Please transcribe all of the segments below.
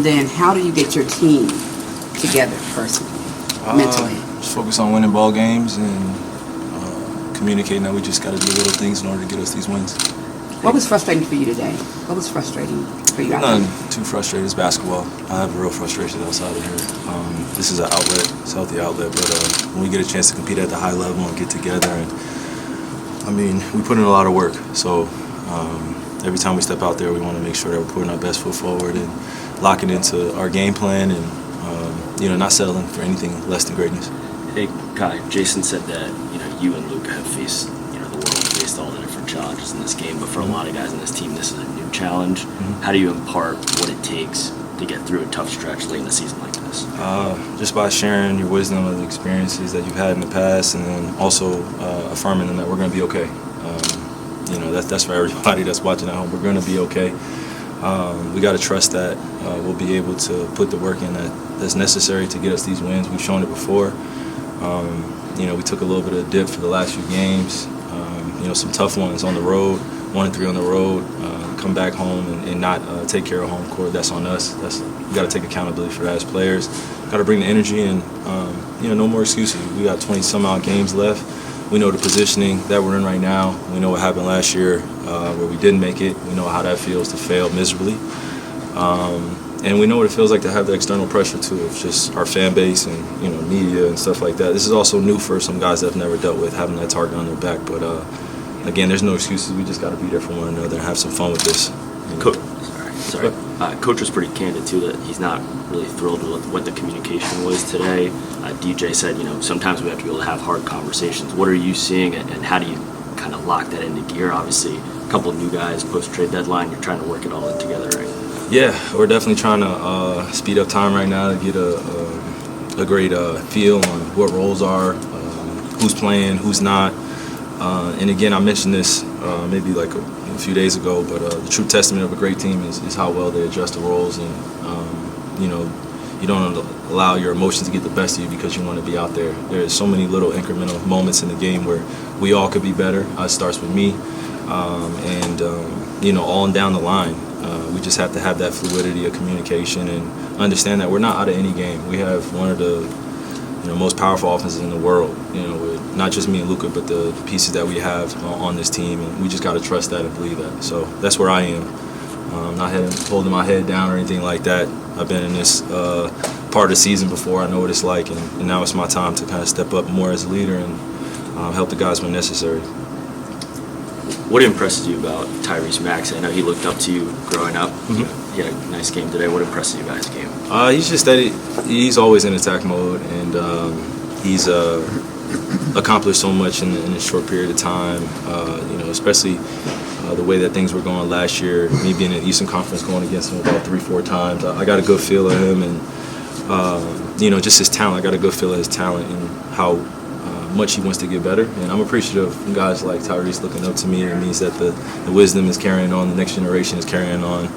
Then how do you get your team together personally, mentally? Just focus on winning ball games and communicating that we just got to do little things in order to get us these wins. What was frustrating for you today? What was frustrating for you out there? Nothing too frustrated. It's basketball. I have real frustration outside of here. This is an outlet. It's a healthy outlet. But when we get a chance to compete at the high level and get together, and I mean, we put in a lot of work. So every time we step out there, we want to make sure that we're putting our best foot forward and locking into our game plan and not settling for anything less than greatness. Hey, Kai, Jason said that you and Luka have faced the world, faced all the different challenges in this game, but for a lot of guys in this team, this is a new challenge. How do you impart what it takes to get through a tough stretch late in the season like this? Just by sharing your wisdom of the experiences that you've had in the past, and then also affirming them that we're going to be okay. That's for everybody that's watching at home. We're going to be okay. We got to trust that we'll be able to put the work in that's necessary to get us these wins. We've shown it before. We took a little bit of a dip for the last few games. Some tough ones on the road, 1-3 on the road. Come back home and not take care of home court. That's on us. We got to take accountability for that as players. Got to bring the energy and no more excuses. We got 20 some odd games left. We know the positioning that we're in right now. We know what happened last year where we didn't make it. We know how that feels to fail miserably. And we know what it feels like to have the external pressure too, of just our fan base and media and stuff like that. This is also new for some guys that have never dealt with having that target on their back. But again, there's no excuses. We just got to be there for one another and have some fun with this. Sorry. Coach was pretty candid too that he's not really thrilled with what the communication was today. DJ said, sometimes we have to be able to have hard conversations. What are you seeing, and how do you kind of lock that into gear? Obviously, a couple of new guys post-trade deadline. You're trying to work it all in together, right? Yeah, we're definitely trying to speed up time right now to get a great feel on what roles are, who's playing, who's not. And again, I mentioned this maybe like a few days ago, but the true testament of a great team is how well they adjust the roles, and you don't allow your emotions to get the best of you because you want to be out there. There's so many little incremental moments in the game where we all could be better. It starts with me, and all and down the line. We just have to have that fluidity of communication and understand that we're not out of any game. We have one of the most powerful offenses in the world. With not just me and Luka, but the pieces that we have on this team, and we just got to trust that and believe that. So that's where I am. Not holding my head down or anything like that. I've been in this part of the season before. I know what it's like, and now it's my time to kind of step up more as a leader and help the guys when necessary. What impresses you about Tyrese Maxey? I know he looked up to you growing up. He had a nice game today. What impresses you about his game? He's just steady. He's always in attack mode, and he's accomplished so much in a short period of time. Especially the way that things were going last year. Me being in the Eastern Conference, going against him about 3-4 times, I got a good feel of him, and just his talent. I got a good feel of his talent and how much he wants to get better, and I'm appreciative of guys like Tyrese looking up to me. It means that the wisdom is carrying on, the next generation is carrying on,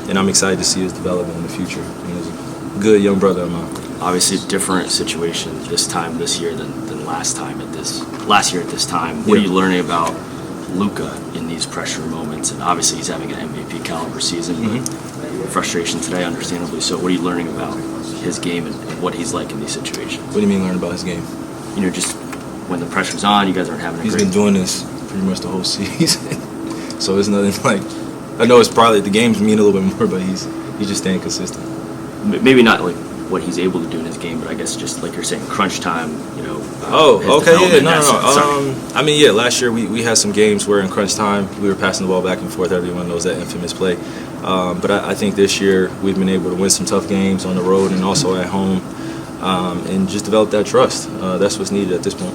and I'm excited to see his development in the future. He's a good young brother of mine. Obviously, a different situation this year than last year at this time. What are you learning about Luka in these pressure moments? And obviously, he's having an MVP caliber season, but frustration today, understandably so. What are you learning about his game and what he's like in these situations? What do you mean learn about his game? Just when the pressure's on, you guys aren't having a He's great been doing this pretty much the whole season. So it's nothing like, I know it's probably, the games mean a little bit more, but he's just staying consistent. Maybe not like what he's able to do in his game, but I guess just like you're saying, crunch time, I mean, last year we had some games where in crunch time we were passing the ball back and forth. Everyone knows that infamous play. But I think this year we've been able to win some tough games on the road and also at home. And just develop that trust. That's what's needed at this point.